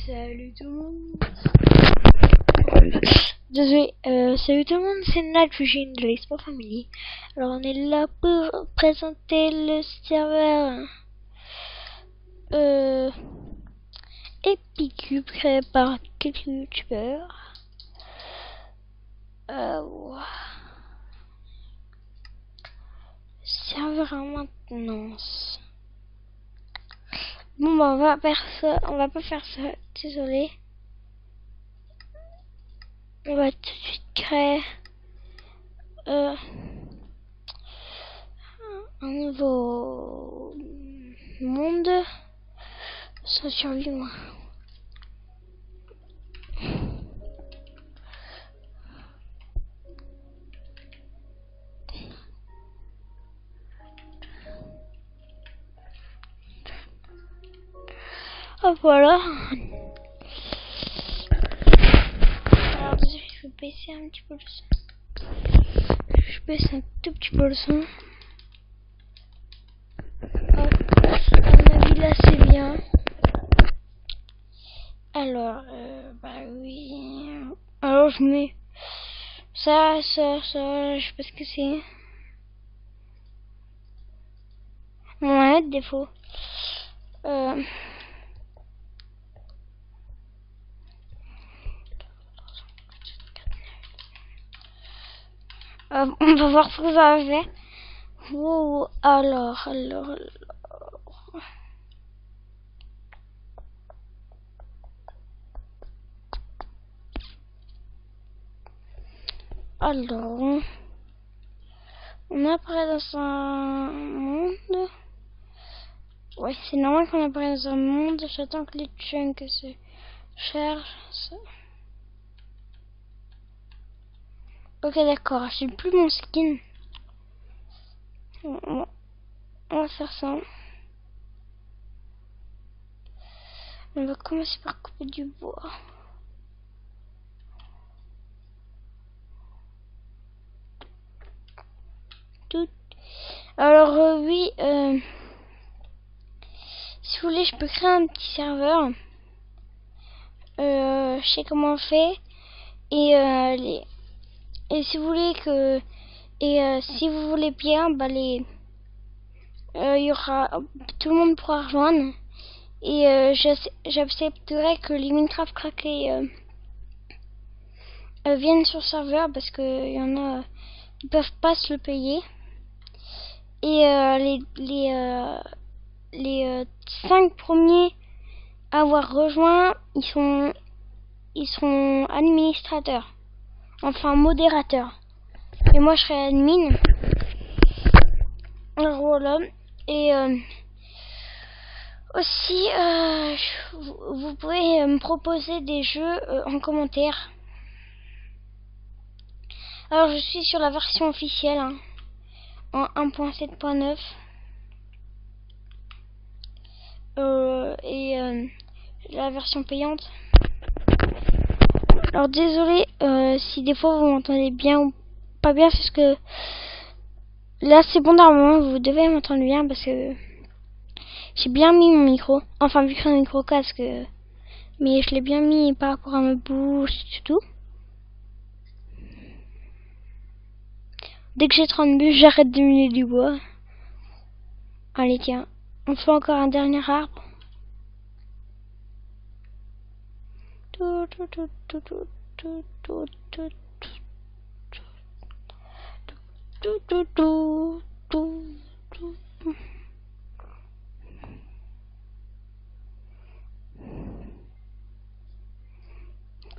Salut tout le monde. Désolé, salut tout le monde, c'est Natfugine de l'Expo Family. Alors on est là pour présenter le serveur Epicube créé par quelques youtubeurs. Serveur en maintenance. Bon bah on va faire ça, on va pas faire ça, désolé. On va tout de suite créer un nouveau monde sans survivre. Oh voilà. Alors désolé, je vais baisser un petit peu le son. Je baisse un tout petit peu le son. Hop, à mon avis là c'est bien. Alors, bah oui. Alors je mets ça, je sais pas ce que c'est. Ouais, défaut. On va voir ce que ça va faire. Wow, alors. Alors, on apparaît dans un monde. Ouais, c'est normal qu'on apparaît dans un monde. J'attends que les chunks se chargent. Ok, d'accord, j'ai plus mon skin. On va faire ça. On va commencer par couper du bois. Tout. Alors oui, si vous voulez, je peux créer un petit serveur. Je sais comment on fait. Et si vous voulez que si vous voulez bien, bah y aura tout le monde pourra rejoindre. Et j'accepterai que les Minecraft craqués viennent sur le serveur parce que y en a, ils peuvent pas se le payer. Et les 5 premiers à avoir rejoint, ils seront administrateurs, enfin modérateurs. Et moi je serai admin. Alors voilà. Et aussi, vous pouvez me proposer des jeux en commentaire. Alors je suis sur la version officielle, hein, en 1.7.9. La version payante. Alors désolé si des fois vous m'entendez bien ou pas bien, parce que là c'est bon normalement, vous devez m'entendre bien parce que j'ai bien mis mon micro, enfin vu que c'est un micro casque, mais je l'ai bien mis par rapport à ma bouche et tout. Dès que j'ai 30 buts, j'arrête de miner du bois. Allez tiens, on fait encore un dernier arbre.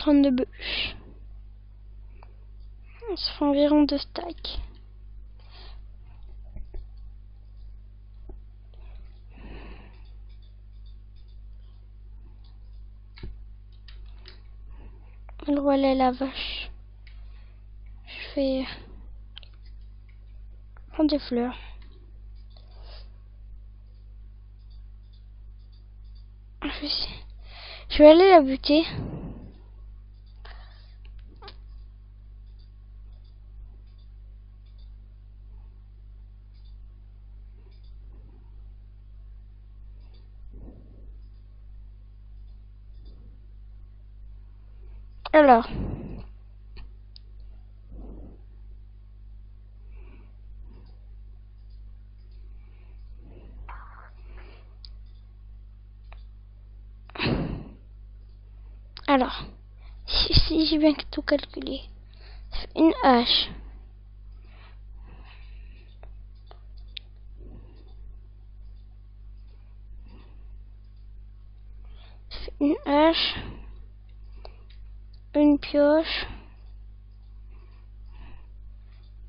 De bûches. Ça fait environ 2 stacks. Alors voilà la vache. Je vais prendre des fleurs. Je vais aller la buter. Alors. Alors. Si j'ai bien tout calculé. Une hache. Une hache. Une pioche.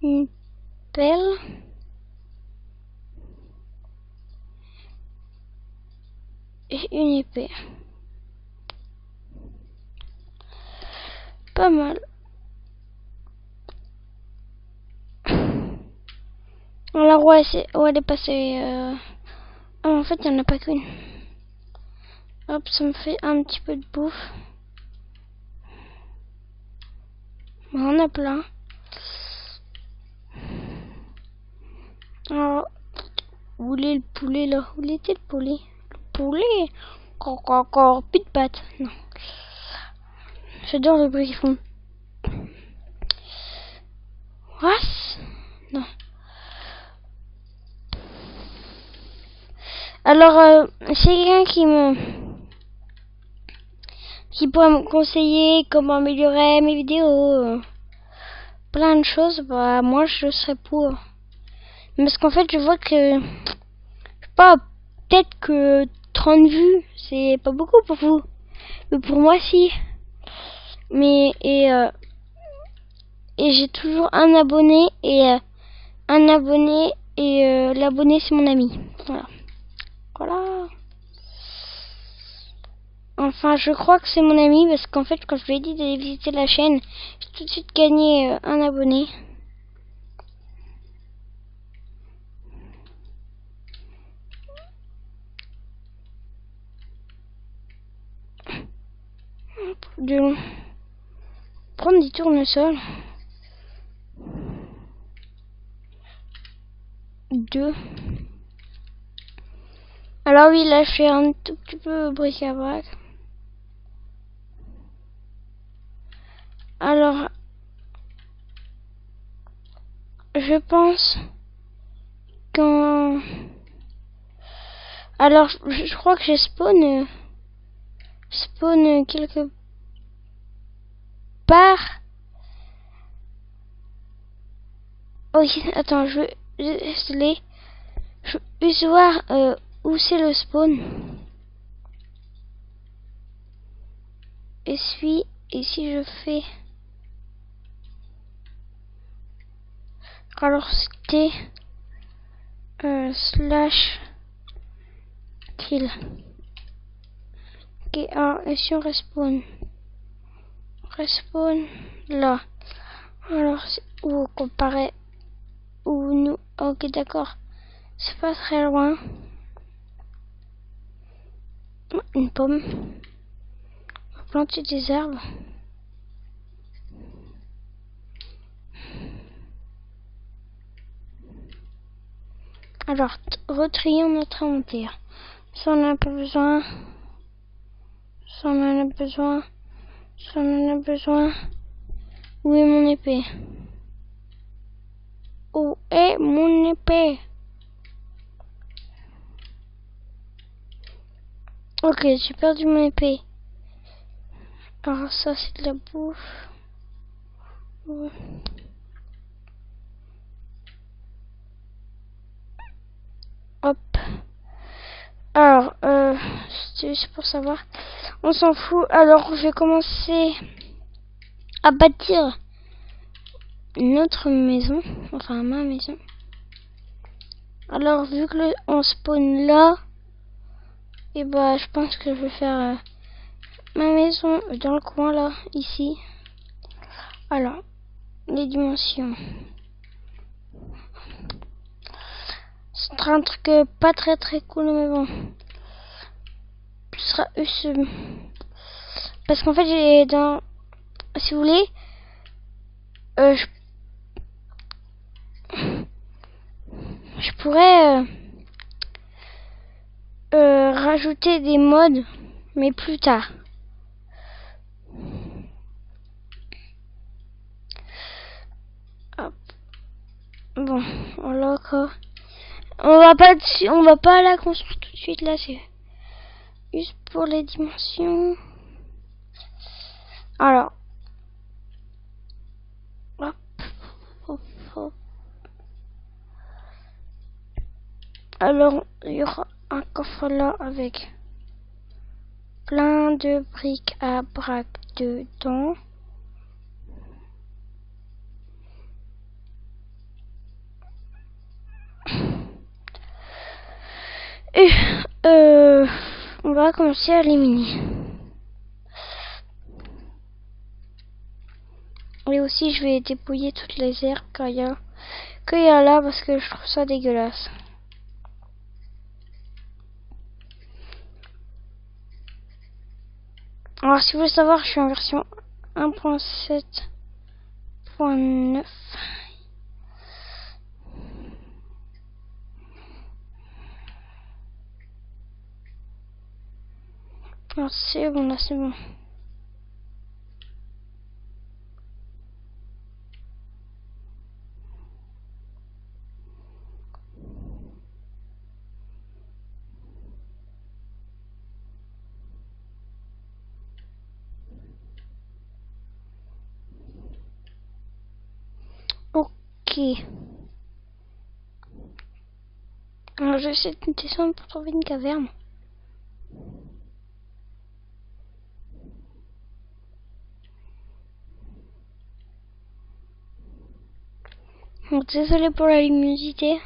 Une pelle. Et une épée. Pas mal. Alors ouais, elle est passée. Ah, en fait, il n'y en a pas qu'une. Hop, ça me fait un petit peu de bouffe. On en a plein. Alors, où est le poulet là? Où était le poulet? Le poulet? Encore, plus de pâtes. Non. J'adore le bruit qu'ils font. What? Non. Alors, c'est quelqu'un qui pourrait me conseiller comment améliorer mes vidéos, plein de choses, bah moi je serais pour. Parce qu'en fait je vois que, je sais pas, peut-être que 30 vues, c'est pas beaucoup pour vous. Mais pour moi si. Mais, et j'ai toujours un abonné, et l'abonné c'est mon ami. Voilà. Voilà. Enfin, je crois que c'est mon ami parce qu'en fait, quand je lui ai dit d'aller visiter la chaîne, j'ai tout de suite gagné un abonné. De prendre des tournesols. 2. Alors oui, là, je fais un tout petit peu bric-à-brac. Alors, je pense qu'en... Alors, je crois que j'ai spawn quelque part. Ok, attends, je veux juste voir où c'est le spawn. Et si je fais... Alors c'était slash kill. Ok, alors et si on respawn là. Alors où comparer où nous. Ok, d'accord, c'est pas très loin. Une pomme. On va planter des arbres. Alors, retrions notre inventaire. Ça on en a pas besoin. Ça on en a besoin. Ça on en a besoin. Où est mon épée? Où est mon épée? Ok, j'ai perdu mon épée. Alors ça c'est de la bouffe. Ouais. Hop. Alors, c'est pour savoir. On s'en fout. Alors, je vais commencer à bâtir notre maison. Enfin, ma maison. Alors, vu que on spawn là, et bah, je pense que je vais faire ma maison dans le coin là, ici. Alors, les dimensions. C'est un truc pas très cool, mais bon. Ce sera parce qu'en fait, j'ai dans... Si vous voulez, je pourrais rajouter des mods, mais plus tard. Bon, voilà quoi. On va pas la construire tout de suite là, c'est juste pour les dimensions. Alors, hop, hop, hop. Alors, il y aura un coffre là avec plein de briques à brac dedans. Et on va commencer à éliminer. Et aussi, je vais dépouiller toutes les herbes qu'il y a là parce que je trouve ça dégueulasse. Alors, si vous voulez savoir, je suis en version 1.7.9. Alors, c'est bon, là, c'est bon. Ok. Alors, je vais essayer de descendre pour trouver une caverne. Donc, désolé pour la luminosité.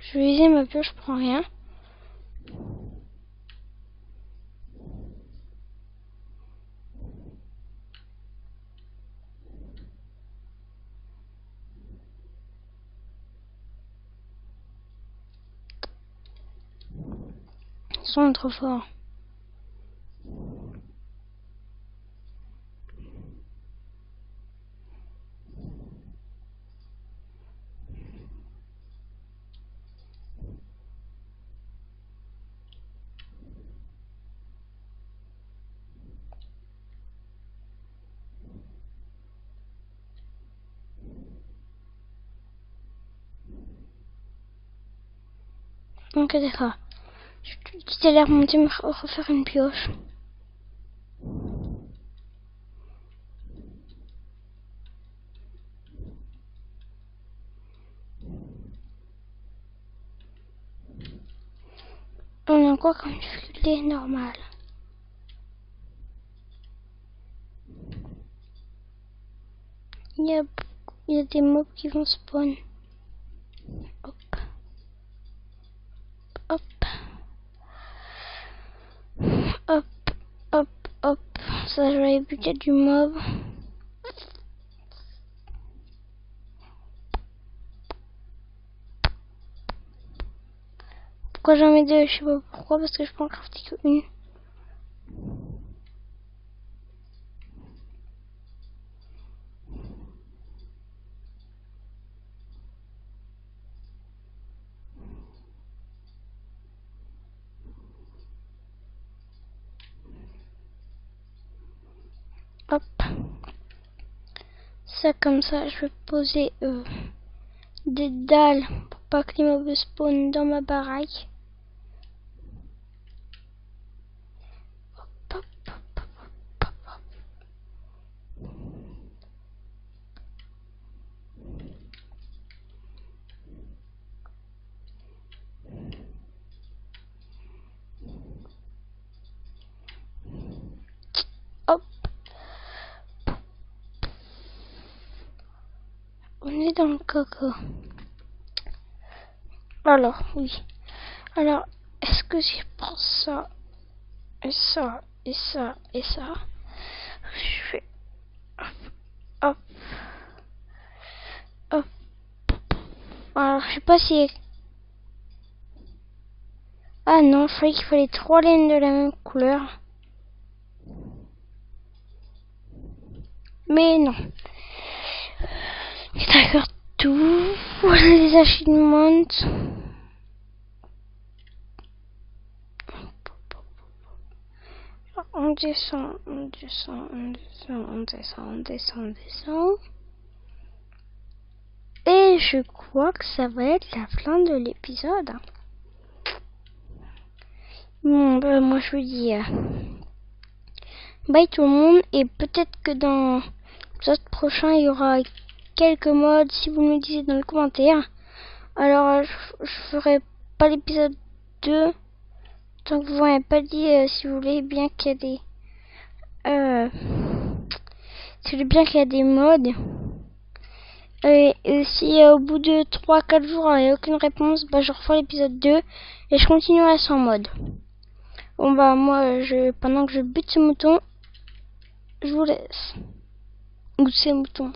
Je vais utiliser ma pioche, je prends rien. Ils sont trop forts. Donc, d'accord. Je vais quitter l'air monter, me refaire une pioche. On a quoi comme difficulté normale? Il y a des mobs qui vont spawn. Hop. Hop. Hop. Hop. Hop. Ça, j'avais vu qu'il y a du mob. Pourquoi j'en mets deux? Je sais pas pourquoi, parce que je peux en crafter qu'une. Hop. Ça, comme ça, je vais poser des dalles pour pas que les mobs spawnent dans ma baraque. Hop, hop, hop, hop, hop. Hop. On est dans le coco. Alors, oui. Alors, est-ce que si je prends ça, et ça, et ça, et ça, je fais hop, hop, hop. Alors, je sais pas si... Ah non, je croyais qu'il fallait 3 laines de la même couleur. Mais non. D'accord, tout. Voilà les achievements. On descend, on descend, on descend, on descend, on descend, on descend. Et je crois que ça va être la fin de l'épisode. Bon, bah, moi je vous dis bye tout le monde. Et peut-être que dans l'épisode prochain, il y aura quelques modes si vous me le disiez dans les commentaires. Alors, je ferai pas l'épisode 2 tant que vous m'avez pas dit si vous voulez bien qu'il y a des... si vous voulez bien qu'il y a des modes. Et si au bout de 3-4 jours il n'y a aucune réponse, bah je refais l'épisode 2 et je continuerai sans mode. Bon bah moi pendant que je bute ce mouton, je vous laisse. Ou ces moutons.